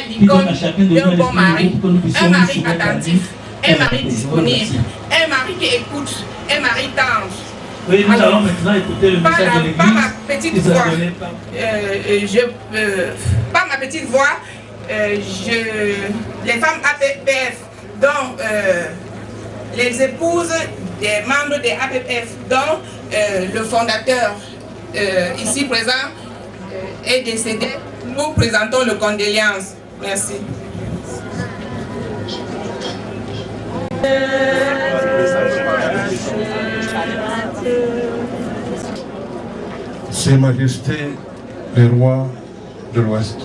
l'icône d'un bon mari, un mari attentif, un mari disponible, un mari qui écoute, un mari tendre. Oui, nous allons maintenant écouter le message de l'Église. Par ma petite voix, par ma petite voix, les femmes APPF, dont les épouses des membres des APPF, dont le fondateur ici présent est décédé, nous présentons le condoléances. Merci. Ses Majestés les rois de l'Ouest,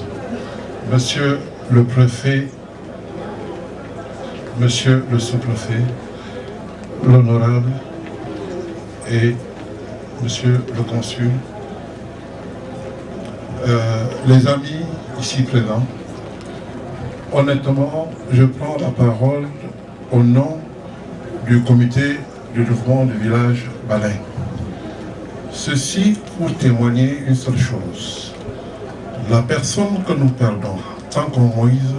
Monsieur le préfet, Monsieur le sous-préfet, l'honorable et Monsieur le consul, les amis ici présents, honnêtement, je prends la parole au nom du comité de développement du village Balin. Ceci pour témoigner une seule chose. La personne que nous perdons, tant qu'on Moïse,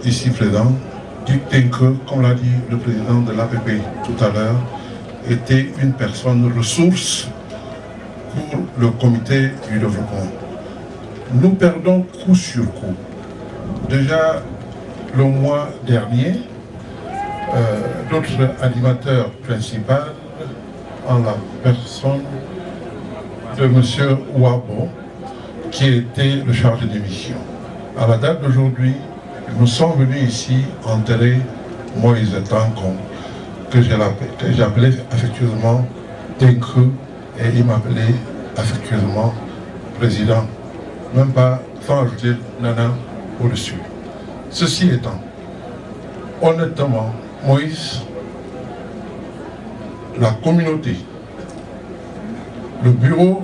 ici présent, dit que, comme l'a dit le président de l'APP tout à l'heure, était une personne ressource pour le comité du développement. Nous perdons coup sur coup. Déjà, le mois dernier, notre animateur principal, en la personne de M. Ouabo, qui était le chargé de mission. À la date d'aujourd'hui, nous sommes venus ici enterrer Moïse Tankon, que j'appelais affectueusement Tenku, et il m'appelait affectueusement président, même pas sans ajouter Nana au-dessus. Ceci étant, honnêtement, Moïse, la communauté, le bureau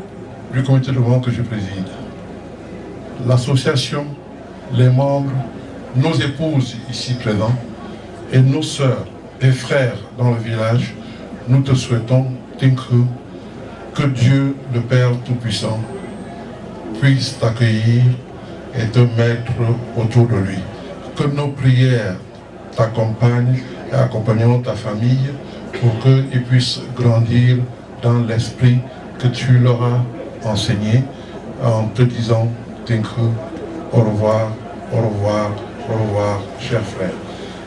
du comité de développement que je préside, l'association, les membres, nos épouses ici présents et nos sœurs et frères dans le village, nous te souhaitons, Tinkrou, que Dieu, le Père Tout-Puissant, puisse t'accueillir et te mettre autour de lui. Que nos prières t'accompagnent et accompagneront ta famille pour qu'ils puissent grandir dans l'esprit que tu leur as enseigné en te disant, Tinkrou, au revoir, au revoir, au revoir, chers frères.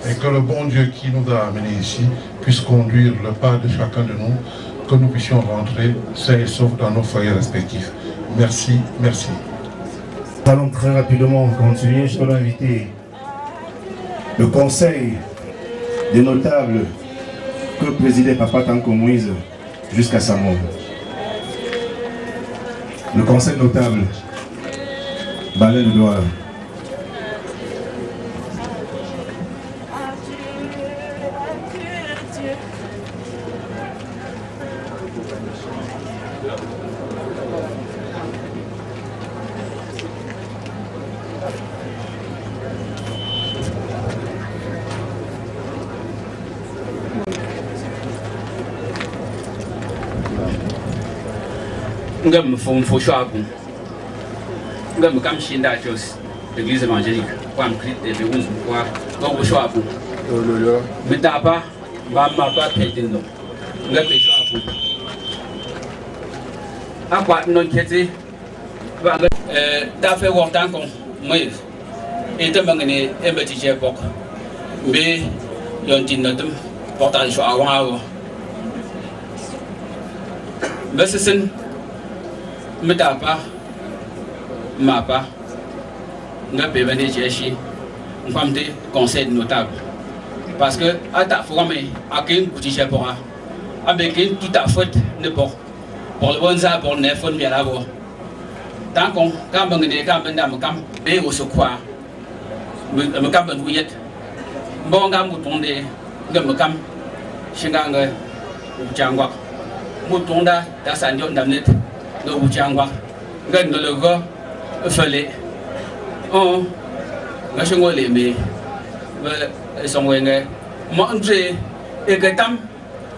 Et que le bon Dieu qui nous a amenés ici puisse conduire le pas de chacun de nous, que nous puissions rentrer sains et saufs dans nos foyers respectifs. Merci, merci. Nous allons très rapidement continuer. Je vais inviter le conseil des notables que présidait Papa Tanko Moïse jusqu'à sa mort. Le conseil notable, Balai de Douala. Ngam font choix ngam kam shinda chose l'église évangélique comme Christ et de 11 fois ngam choix pour mais t'as pas ma pas pétendo ngam choix pour à quoi non kete va t'as fait voir tant qu'on moi et te mangane et petit j'ai bok mais yon tin notum portant choix wa mais c'est me tapa mapa nga bevene jeshi nfamte conseil notable parce que ata formé akin kuti chepora avec tout à fait ne pour le bon ça pour ne fon bien là tant qu'on quand bangene quand benda kam be au secours me kam ben wiyet bon ngam mutonde ngam kam shinganga jangwa mutonda da sanjo ndamnet no bujangwa ngan no logo fele oh nga shingo le me ba songwe nga mo andre e gatam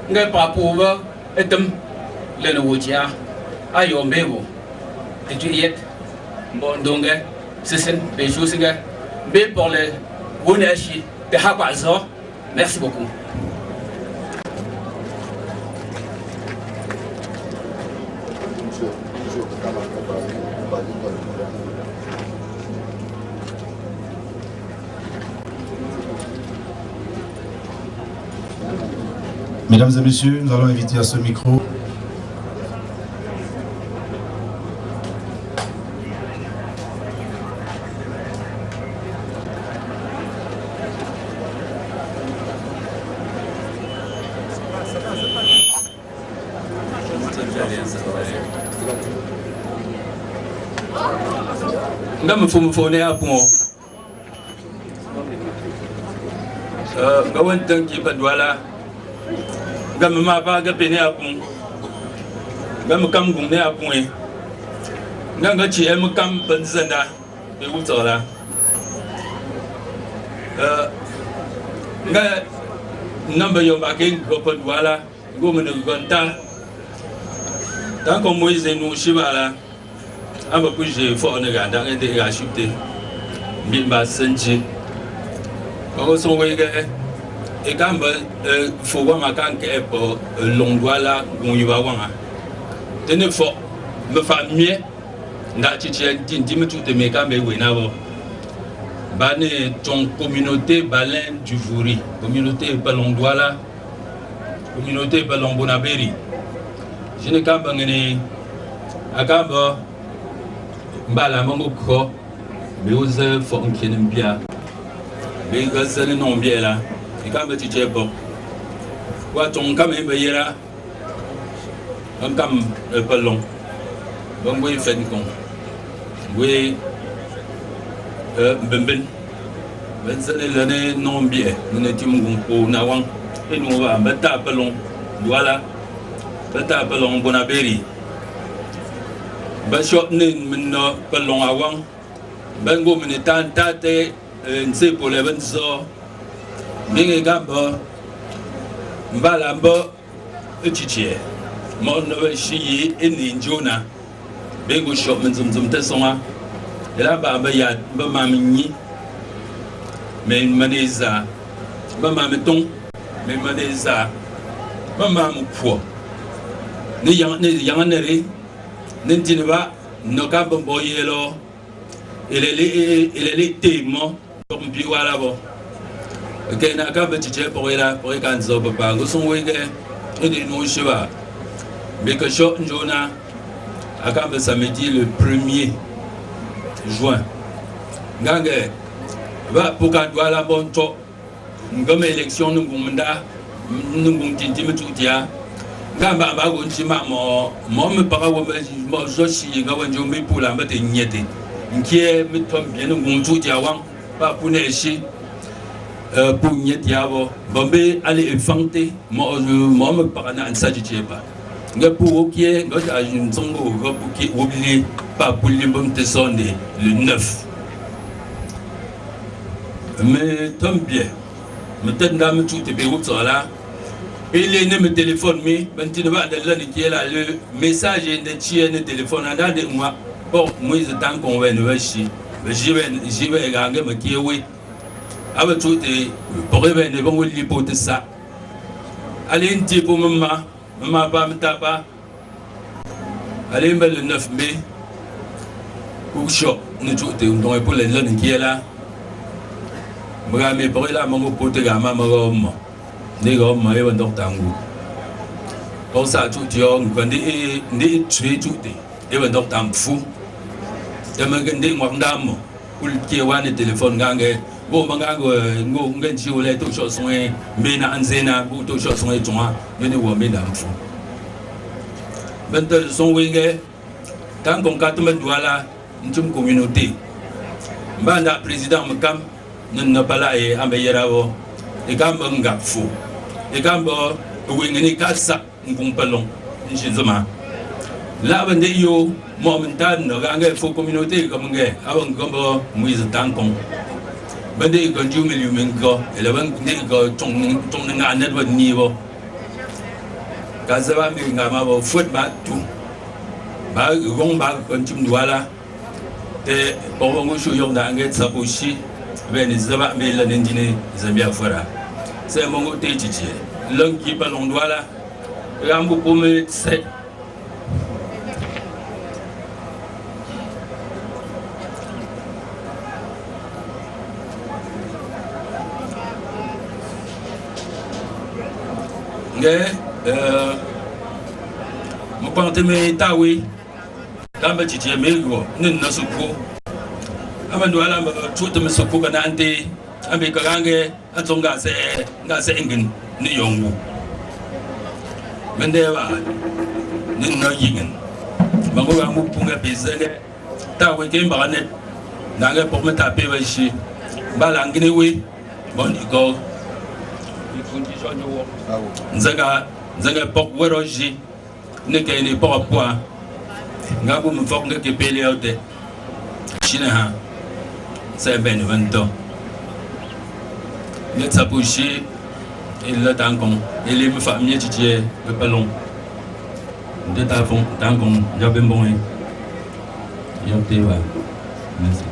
nga papu ba etem le no wujia ayo mbewo te tuyet bon donge c'est une belle chose mais pour les Wonashi de Habazo. Merci beaucoup. Mesdames et messieurs, nous allons inviter à ce micro Ngam fumfone apungo gawan tanki badwala ngam ma ba ga pene apun ngam kam gung ne apun ngam ga chi em kam banzanda be wutola nga namba yo ba ke go badwala go mun gonta tant qu'on Moïse nous shibala aba kuje fo ne ga dan de ga shifte mi ba sanji ko so we ga e gamba fo wa ma kan ke po longwala gon yuba wa de ne fo me fa mie nda chi chi din di me tout me ka me we na bo ba ne ton communauté baleine du Vouri communauté balongwala communauté balongbonaberi je ne ka bangene akamba mbala mango ko be oze fo nkene mbia be gazane no mbia la e ka be tije bo wa ton kam e be yera on kam e pelon bon we fen kon we bemben ben zane lane no mbia ne tim gun ko na wan e no wa meta pelon voilà meta pelon bonaberi ba shot nin min no pelong awang ban go min tan tate nse pour les benzo binge gamba mbala mbo echichie mo no shi eni njona bingo shot min zum te songa ela ba ba ya ba ma minyi men maneza ba ma meton men maneza ba ma mpo ni yang ne Nintineba, no campo boyelo, il est l'été, mon, comme Piwala. Ok, n'a qu'à petit pour les canzons, papa, nous sommes wege, et des noms chevaux. Mais que Shot Jona, à Camp samedi le 1er juin. Gangue, va pour qu'un doigt la bonne top, comme élection, nous nous tintim tout dia. Gamba ba gonchi ma mo me para wo mo joshi ga wanjo me pula mbate nyete nkie me tom bien nguntu dia wan pa pune shi pour nyete yabo bombe aller infante mo me para na ansaji cheba nga pour okie nga ajun zongo ga buki obli pa puli bom te sonde le 9 mais tom bien me tenda me tout te be là. Il est né me téléphone, mais maintenant, le message de tiers de téléphone, de moi, bon, moi, je t'en convainc, j'y vais gagner, mais qui est oui. Avec tout, pour revenir, bon, il faut ça. Allez, un petit peu, maman, pas me taper. Allez, le 9 mai, pour choc, nous tous, on est pour les jeunes qui est là. Mais pour là, mon pote, maman, les gars, moi, je vais tango. Pour ça, tout le monde, quand ils tuent tout, ils vont tango fou. Ils me disent, moi, dame, pour qui est le téléphone, gangue, bon, gangue, on si vous voulez tout chose, mais na anzena, pour tout chose, on toi, venez voir mes dames fou. Maintenant, son wing, tant qu'on a tout le monde là, une communauté. Banda président Mkam, n'a pas là et Ambayeravo. Et quand on a fou, et quand on a casa, on compelon, justement. Là, on est yo, momentanément, on a une communauté comme on est, avant qu'on Moïse Tankon. On est quand tu me l'humain, et là, on est quand on a un network niveau. Quand ça va, on a un foot bat tout. Bah, on va quand tu me dois là. te bongo shu yong da nge tsabushi ben zaba me la ndine zambia fora c'est mongo te chichi long ki balon douala rambu pome se nge mo pante me tawi kamba chichi me go nin na suku amando ala chuta me suku kana ante ambe kagange atonga se engin ni yongu mendewa nin na yingen mango ga mu punga bezenge tawi ke mbane nanga pour me taper wa shi balangine we bon go nzanga pok weroji ne ke ni pok poa ngabu mfok ngeke pele ote chine ha c'est ben vento ne tsapushi il tankon il me famille titié le palon de ta fond tankon jabe bon yote wa merci.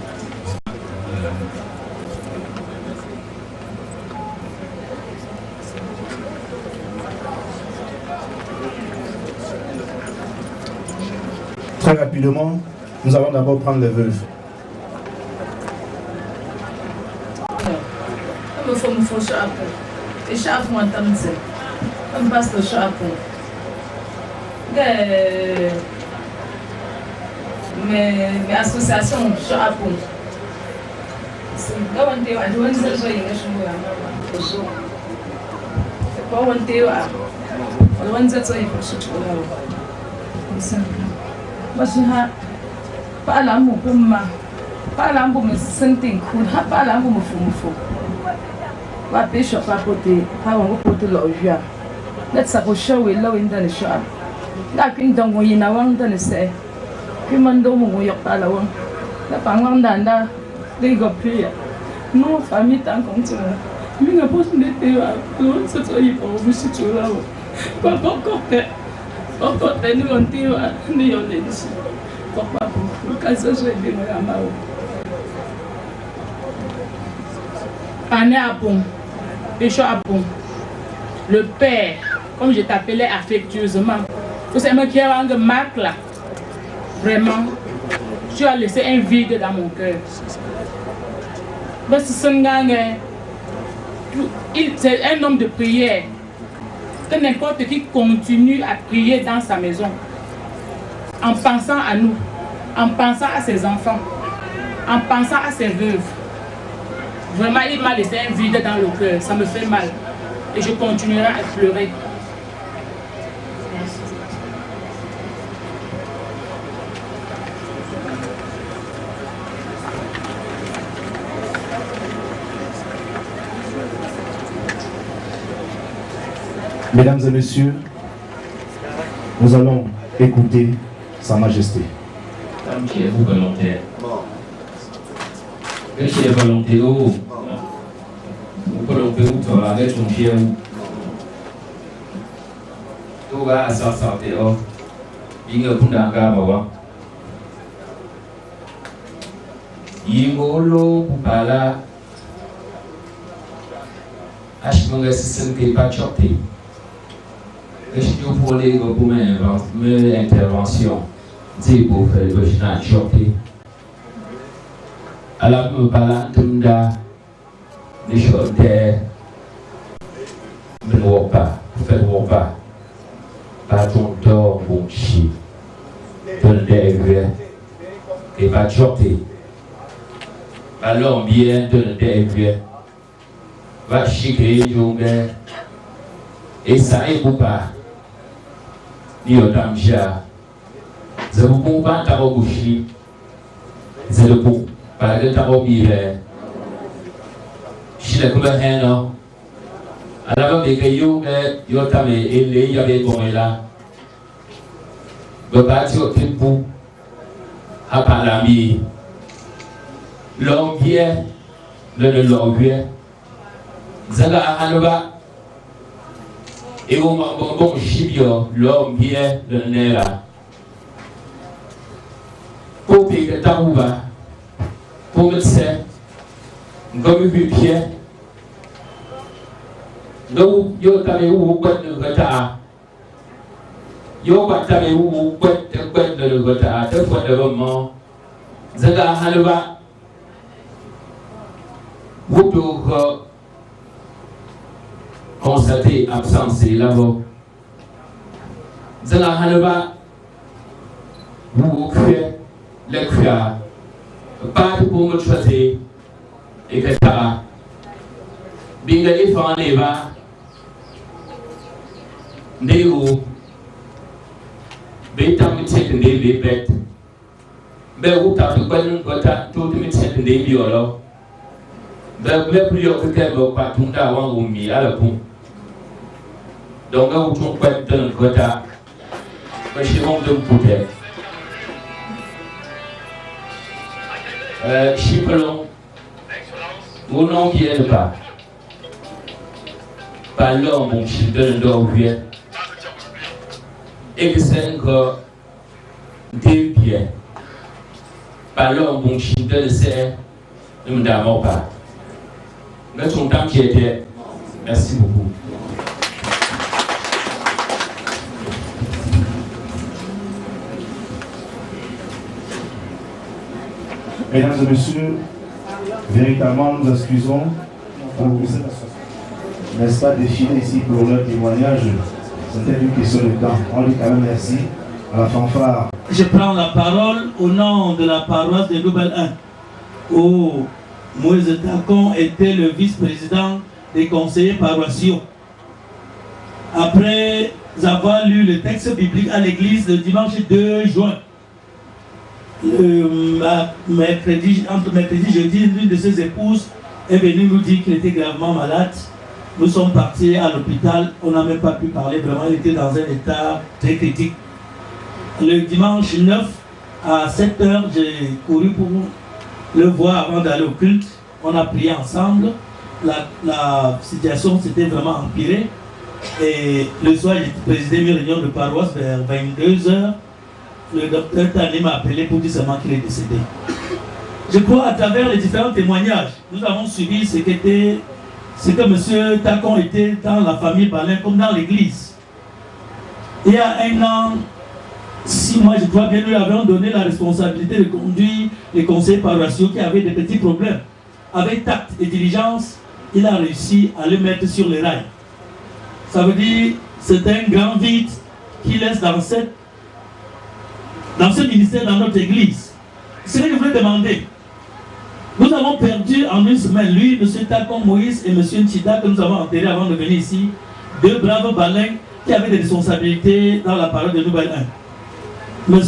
Très rapidement, nous allons d'abord prendre les veuves. Mais association Chapeau. C'est pas un thé, je ne sais pas si pas l'amour pour moi, pas l'amour me sentir cool, pas l'amour me fou. Pas pêcher, pas côté, pas on côté l'ouvert. Let's suppose show we low in the shop. La ping dong we na wang dans le say. Puis mando mo yok pas la wang. La pangwang danda, les go prier. Non famille tant comme tu. Mais n'a pas de thé à l'autre c'est ça il faut vous si tu là. Pas côté. Encore tenu on thé à ni on est ici. Pourquoi pour quand ça je vais me ramao. Année à bon. Pécho à bon. Le père, comme je t'appelais affectueusement, c'est moi qui ai un marque là. Vraiment, tu as laissé un vide dans mon cœur. Parce que c'est un homme de prière. Que n'importe qui continue à prier dans sa maison, en pensant à nous, en pensant à ses enfants, en pensant à ses veuves. Vraiment, il m'a laissé un vide dans le cœur. Ça me fait mal. Et je continuerai à pleurer. Mesdames et messieurs, nous allons écouter Sa Majesté. Vous volontaire. Que c'est volonté où vous volonté où tu vas avec ton pied où tu vas à ça sortir oh il y a un gars bah Yingolo Pupala Ashmanga Sissenke Pachote. Je suis pour les gars pour mes interventions. C'est pour faire le chien choqué. Alors, me parle tunda les choses de me vois pas, faire pas. Pas ton tort, bon chi. Donne des vieux et pas choqué. Alors, bien, donne des vieux. Va chiquer, jonge. Et ça est pour pas. Ni au damja. C'est le bon pas ta bouchi. C'est le bon. Par le temps au milieu. Si le couple est non. Alors, les cailloux, ils ont tamé et les y avait bon là. Le bâtiment au tempo. À part l'ami. L'homme bien. Le l'homme bien. Zaga à Hanoba. Et au bon chibio, l'homme bien, le nez là. Pour que Tarouba, pour me dire, comme une pierre, nous, yo t'avais où le retard. Yo t'avais où le retard, deux fois de moment. Zaga Halva, vous pouvez constater absence là-bas. Zaga Halva, vous faites le cœur, pas pour me choisir, et que ça, bien que les femmes ne va, ne ou, bétam me tête des bêtes, mais où t'as tout le tête des violos, mais plus haut que qu'elle va pas tout d'avoir ou mis à la pompe. Donc, où tu peux être dans le quota, mais je vais vous pousser. Chipelon, mon nom qui est le pas. Pas l'homme, mon chip de l'envie. Et que c'est encore des pieds. Pas l'homme, mon chip de l'essai, ne me d'abord pas. Mais son temps qui était. Merci beaucoup. Mesdames et messieurs, véritablement nous excusons pour n'est-ce pas défiler ici pour leur témoignage. C'était une question de temps. On dit quand même merci à la fanfare. Je prends la parole au nom de la paroisse de Nouvelle 1, où Moïse Takon était le vice-président des conseillers paroissiaux. Après avoir lu le texte biblique à l'église le dimanche 2 juin, entre mercredi et jeudi, l'une de ses épouses est venue nous dire qu'il était gravement malade. Nous sommes partis à l'hôpital, on n'a même pas pu parler, vraiment il était dans un état très critique. Le dimanche 9 à 7h, j'ai couru pour le voir avant d'aller au culte. On a prié ensemble, la situation s'était vraiment empirée. Et le soir, j'ai présidé une réunion de paroisse vers 22h. Le docteur Tani m'a appelé pour dire seulement qu'il est décédé. Je crois à travers les différents témoignages, nous avons suivi ce que M. Takon était dans la famille Balin comme dans l'église. Il y a 1 an, 6 mois, je crois bien, nous lui avions donné la responsabilité de conduire les conseillers paroissiaux qui avaient des petits problèmes. Avec tact et diligence, il a réussi à le mettre sur les rails. Ça veut dire c'est un grand vide qui laisse dans ce ministère, dans notre église. C'est ce que je voulais demander. Nous avons perdu en une semaine, lui, M. Takon Moïse et M. Nchida, que nous avons enterrés avant de venir ici, 2 braves balins qui avaient des responsabilités dans la parole de Nouvelle 1. M.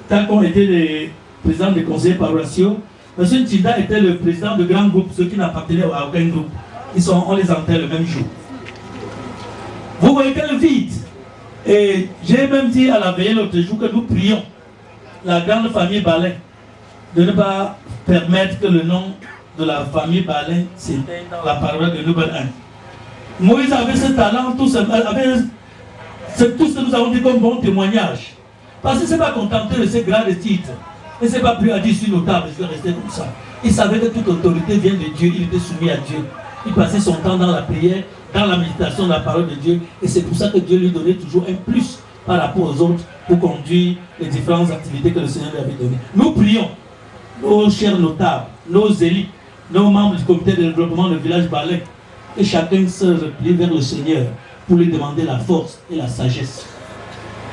Takon était le président des conseillers paroissiaux. M. Nchida était le président de grands groupes, ceux qui n'appartenaient à aucun groupe. On les enterre le même jour. Vous voyez quel vide. Et j'ai même dit à la veillée l'autre jour que nous prions la grande famille Balin de ne pas permettre que le nom de la famille Balin s'éteigne dans la parole de Nouvelle 1. Moïse avait ce talent, c'est tout ce que nous avons dit comme bon témoignage. Parce qu'il ne s'est pas contenté de ces grands titres. Il ne s'est pas plus à dire sur notable, je vais rester comme ça. Il savait que toute autorité vient de Dieu, il était soumis à Dieu. Il passait son temps dans la prière, dans la méditation de la parole de Dieu. Et c'est pour ça que Dieu lui donnait toujours un plus par rapport aux autres pour conduire les différentes activités que le Seigneur lui avait données. Nous prions nos chers notables, nos élites, nos membres du comité de développement du village Balin, que chacun se replie vers le Seigneur pour lui demander la force et la sagesse.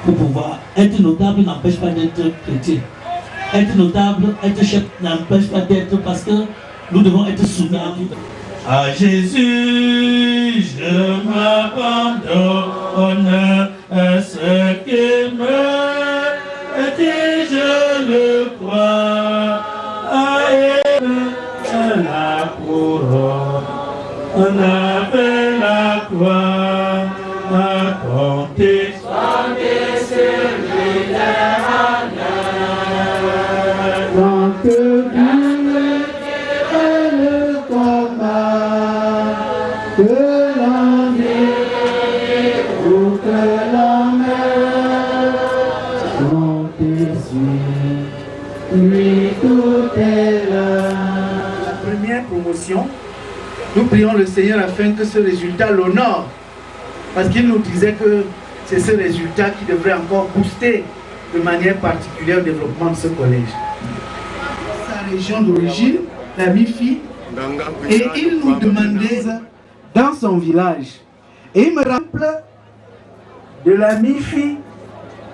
Pour pouvoir être notable n'empêche pas d'être chrétien. Être notable, être chef n'empêche pas d'être, parce que nous devons être soumis à Dieu. À Jésus, je m'abandonne, à ce qu'il me dit, je le crois. À elle, la couronne, avec la croix, à compter. Soyez celui de tant que Dieu est le combat, que l'envie ou que l'homme comptez sur lui tout est là. promotion. Nous prions le Seigneur afin que ce résultat l'honore. Parce qu'il nous disait que c'est ce résultat qui devrait encore booster de manière particulière le développement de ce collège. Sa région d'origine, la MIFI, et il nous demandait dans son village. Et il me rappelle de la MIFI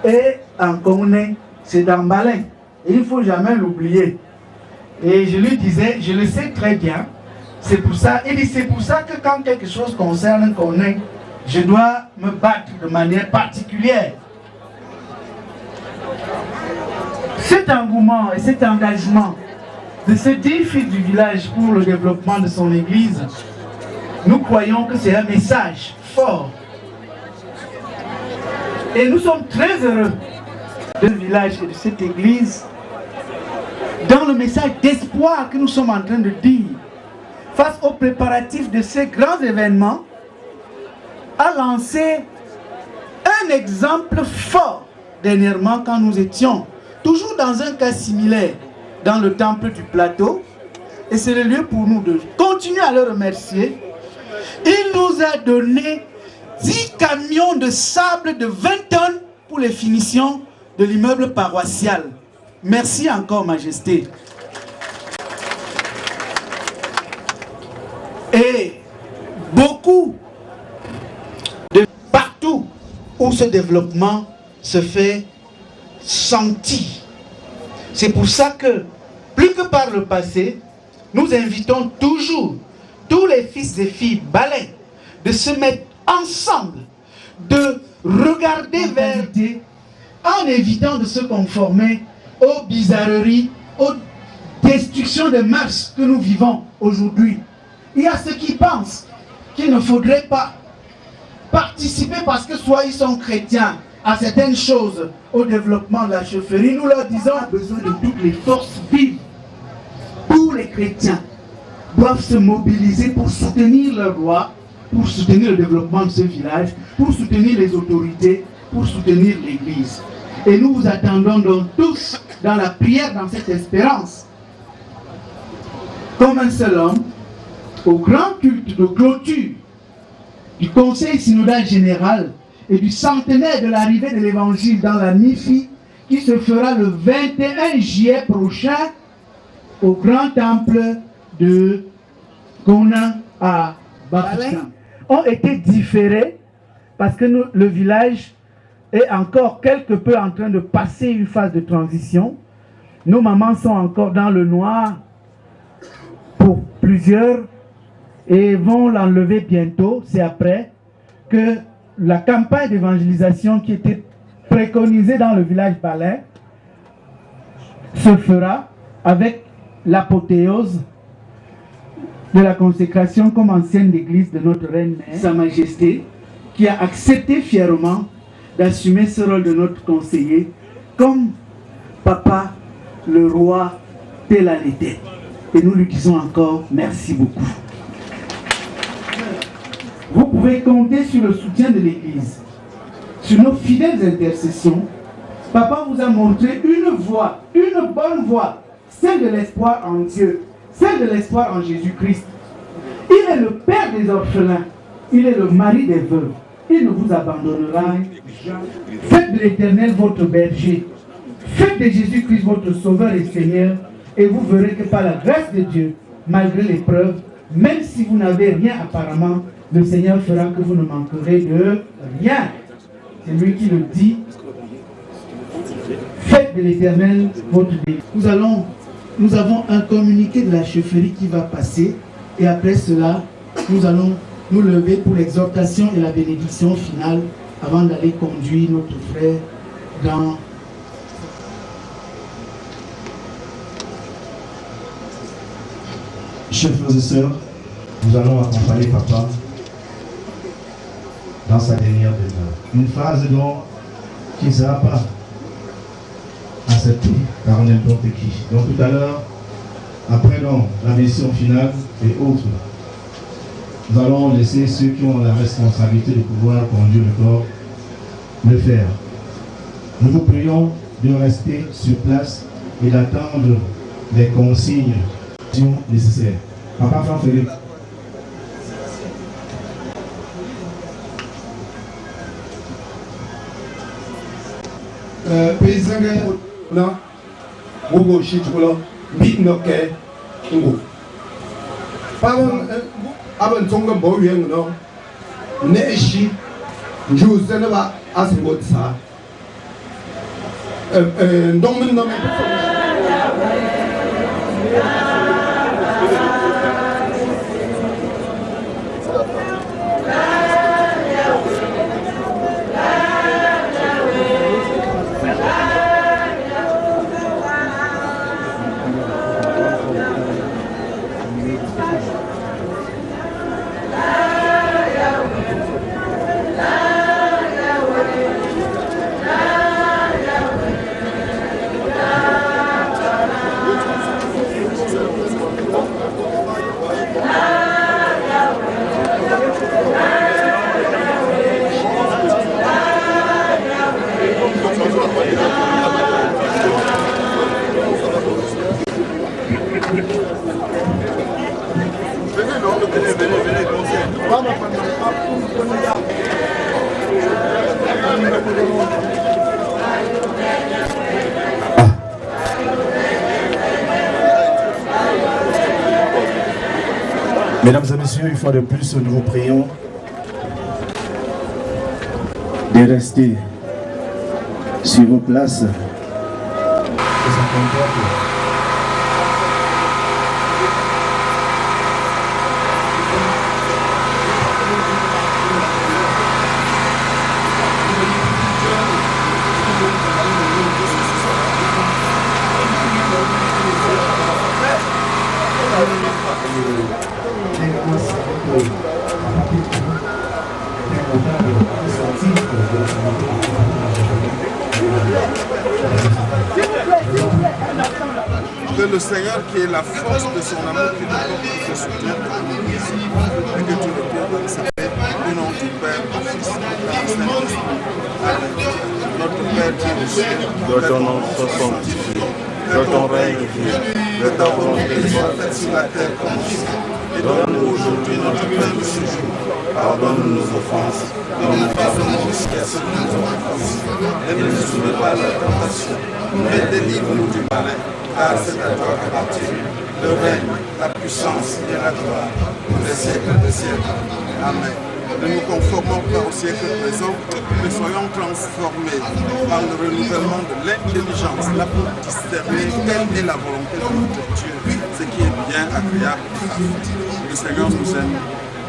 et en Kone, c'est dans Balin. Et il ne faut jamais l'oublier. Et je lui disais, je le sais très bien, c'est pour ça, il dit c'est pour ça que quand quelque chose concerne Kone, je dois me battre de manière particulière. Cet engouement et cet engagement de ce 10 fils du village pour le développement de son église, nous croyons que c'est un message fort. Et nous sommes très heureux de ce village et de cette église dans le message d'espoir que nous sommes en train de dire face aux préparatifs de ces grands événements, a lancé un exemple fort dernièrement quand nous étions toujours dans un cas similaire dans le temple du plateau, et c'est le lieu pour nous de continuer à le remercier. Il nous a donné 10 camions de sable de 20 tonnes pour les finitions de l'immeuble paroissial. Merci encore, Majesté. Et beaucoup de partout où ce développement se fait sentir. C'est pour ça que, plus que par le passé, nous invitons toujours tous les fils et filles balais de se mettre ensemble, de regarder vers Dieu en évitant de se conformer aux bizarreries, aux destructions de mœurs que nous vivons aujourd'hui. Il y a ceux qui pensent qu'il ne faudrait pas participer parce que soit ils sont chrétiens à certaines choses au développement de la chefferie. Nous leur disons qu'on a besoin de toutes les forces vives. Tous les chrétiens doivent se mobiliser pour soutenir leur loi, pour soutenir le développement de ce village, pour soutenir les autorités, pour soutenir l'Église. Et nous vous attendons donc tous dans la prière, dans cette espérance. Comme un seul homme, au grand culte de clôture du Conseil synodal général et du centenaire de l'arrivée de l'Évangile dans la MIFI, qui se fera le 21 juillet prochain au grand temple de Kona à Bafoussam, ont été différés parce que le village est encore quelque peu en train de passer une phase de transition. Nos mamans sont encore dans le noir pour plusieurs et vont l'enlever bientôt. C'est après que la campagne d'évangélisation qui était préconisée dans le village Balin se fera avec l'apothéose de la consécration comme ancienne d'église de notre reine mère, Sa Majesté, qui a accepté fièrement d'assumer ce rôle de notre conseiller comme papa, le roi, tel à l'était. Et nous lui disons encore merci beaucoup. Vous pouvez compter sur le soutien de l'Église, sur nos fidèles intercessions. Papa vous a montré une voie, une bonne voie, celle de l'espoir en Dieu, celle de l'espoir en Jésus-Christ. Il est le père des orphelins, il est le mari des veuves. Il ne vous abandonnera jamais. Faites de l'Éternel votre berger, faites de Jésus-Christ votre sauveur et Seigneur, et vous verrez que par la grâce de Dieu, malgré l'épreuve, même si vous n'avez rien apparemment, le Seigneur fera que vous ne manquerez de rien. C'est lui qui le dit. Faites de l'Éternel votre berger. Nous avons un communiqué de la chefferie qui va passer, et après cela, nous allons nous lever pour l'exhortation et la bénédiction finale avant d'aller conduire notre frère dans... Chers frères et sœurs, nous allons accompagner papa dans sa dernière demeure. Une phrase qui ne sera pas acceptée par n'importe qui. Donc tout à l'heure, après la mission finale et autres, nous allons laisser ceux qui ont la responsabilité de pouvoir conduire le corps le faire. Nous vous prions de rester sur place et d'attendre les consignes nécessaires. Papa Fanféré. Paysan là, Bobo Chitula, Bitnoke, Ngo. Pardon, Aban Tonga Boyang, no, Neshi, Jusenova, Asmotsa, Dominum. Mesdames et messieurs, une fois de plus, nous vous prions de rester sur vos places. Que le Seigneur, qui est la force de son amour, qui nous porte et se soutient, et que tu le pères sa paix, au nom du Père, du Fils et du Saint-Esprit. Amen. Notre Père qui est au ciel, que ton nom soit sanctifié, que ton règne vienne, que ta volonté soit faite sur la terre comme au ciel. Et donne-nous aujourd'hui notre pain de ce jour. Pardonne nos offenses, comme nous pardonnons aussi à ceux qui nous ont offensés. Et ne nous soumets pas à la tentation, mais délivre-nous du malin, car c'est à toi qu'appartient le règne, la puissance et la gloire, pour les siècles des siècles. Amen. Ne nous conformons pas au siècle présent, mais soyons transformés par le renouvellement de l'intelligence, là pour discerner quelle est la volonté de notre Dieu, ce qui est bien agréable et parfait. Le Seigneur nous aime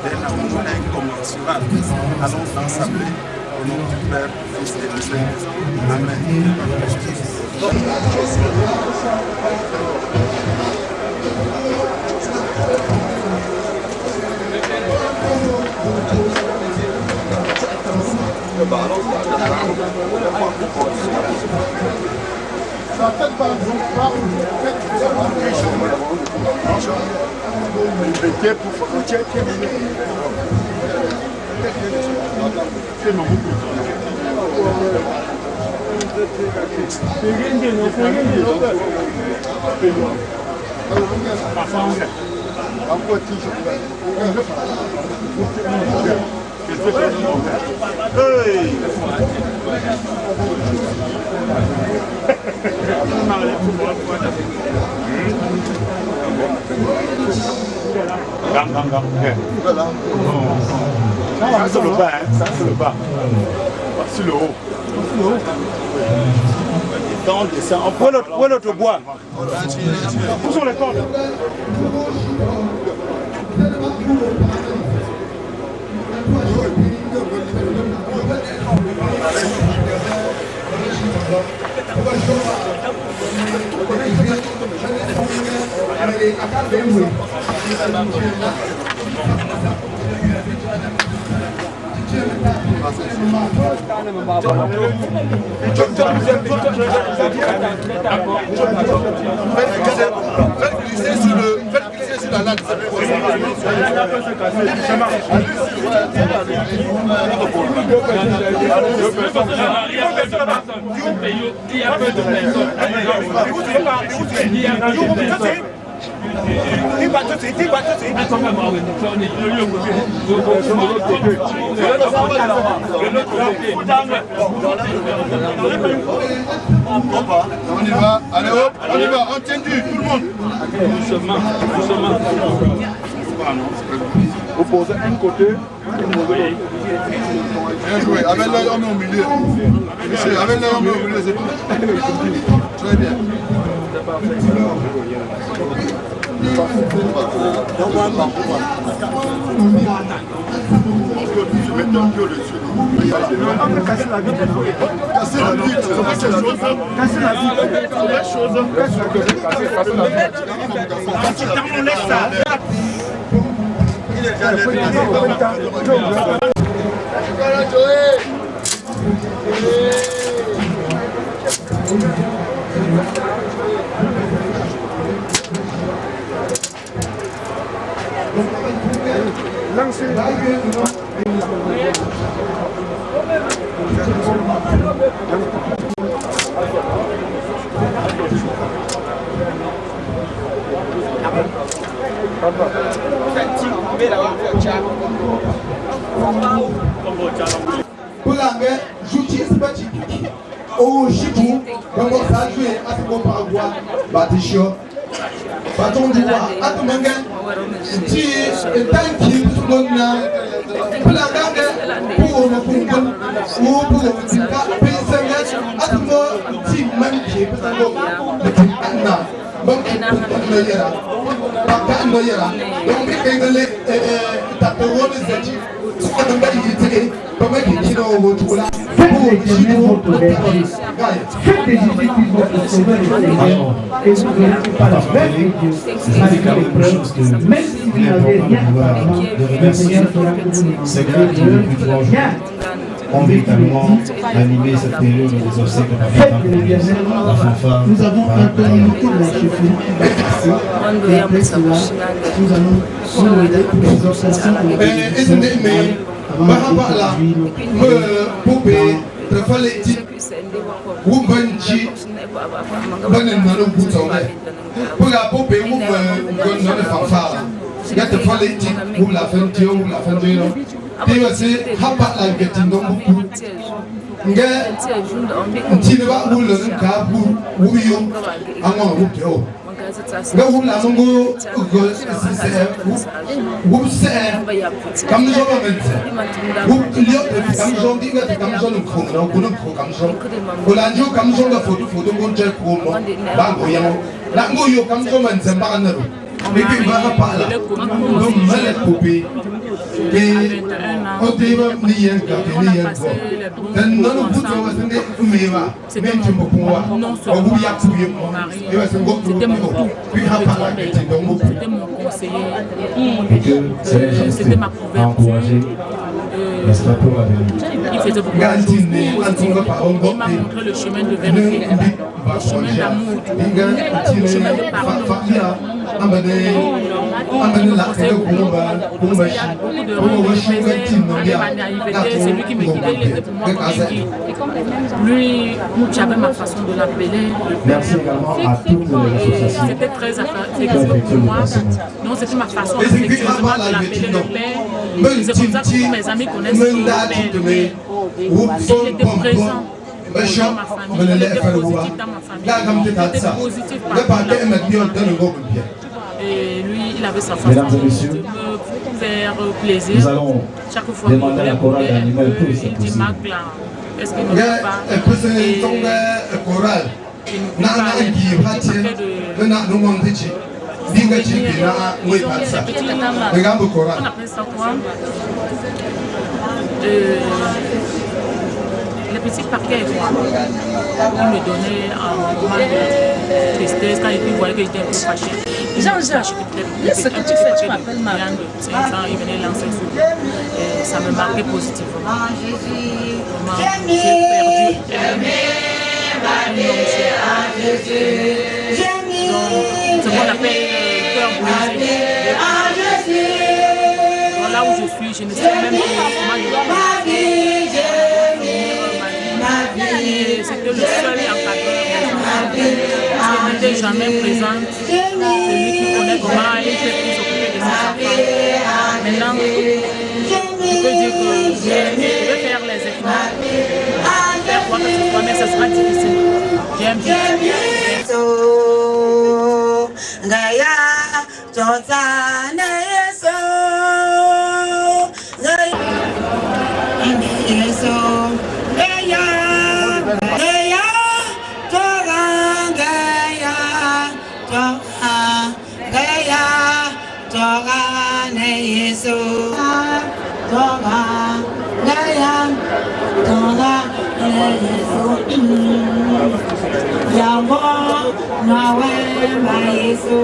d'un amour incommensurable. Allons dans sa paix, au nom du Père, du Fils et du Saint-Esprit. Amen. Ça c'est le bas, hein. Ça c'est le bas. Sur le haut. Dans le dessin. Où est notre bois? Où sont les cordes? Faites glisser sur la latte. On y va, allez hop, on y va, on tient du, tout le monde. Vous posez un côté, bien joué, avec l'œil on met au milieu. Monsieur, avec l'œil on met au milieu, c'est tout. Très bien. Je mets ton pied dessus. On peut casser la vitre. Casser la vitre. Casser la vitre. La chose. Casser la vitre. On laisse ça. Il est déjà là. Pulange, justiça bati. O Chico, vamos fazer a Paraguai, Batisho, Baton de Bois, Atumanga, Ti, Tanki, Sudona, Pulange, pour le Pungun, ou pour le Tika, Pensagas, Atumo, Ti Manki, Anna, Banki, Noyera, Papa Noyera, donc Kengale, Taperon is the chief. Faites votre berger, faites des justices votre sauveur et Seigneur, et vous ne verrez pas la même Dieu, malgré l'épreuve, même si vous n'avez rien apparemment, le Seigneur fera que vous n'ayez rien. ont véritablement animé cette période des obsèques de la fanfare. Nous avons un communiqué de la chefferie qui va passer, et après cela, nous allons envoyer pour les observations C'était mon tout. C'était mon conseiller. C'était ma couverture. Il faisait beaucoup de choses. Il m'a montré le chemin de vérité, le chemin d'amour, le chemin de pardon. C'est lui qui me guidait, il était pour moi comme un guide. Lui, j'avais ma façon de l'appeler. Merci également à toutes les associations. C'était très affectueux pour moi. Donc c'était ma façon affectueusement de l'appeler le père. C'est comme ça que tous mes amis connaissent le père. Il était présent dans ma famille, il était positif dans ma famille, il était positif partout. Et lui, il avait sa façon de me faire plaisir. Nous allons chaque fois demander à la chorale d'animer le plus il dit Magla, est-ce qu'il ne veut pas? Il on appelle ça quoi? Les petits paquets qu'on me donnait en moment de tristesse, quand il voyait que j'étais un peu fâché. Jean-Jacques, ce que tu fais, tu m'appelles Marie. Il venait lancer sur moi. Et ça me marquait positivement. Vraiment, j'ai perdu un homme cher. Donc, ce qu'on appelle cœur brisé. Là où je suis, je ne sais même pas comment je vais. Et c'était le seul encadreur des enfants. Parce qu'il n'était jamais présent. Celui qui connaît comment il fait pour s'occuper de ses enfants. Maintenant, je peux dire que je vais faire les efforts. Faire quoi que ce soit, mais ce sera difficile. J'aime bien. Yabo, Nawe, Maiso.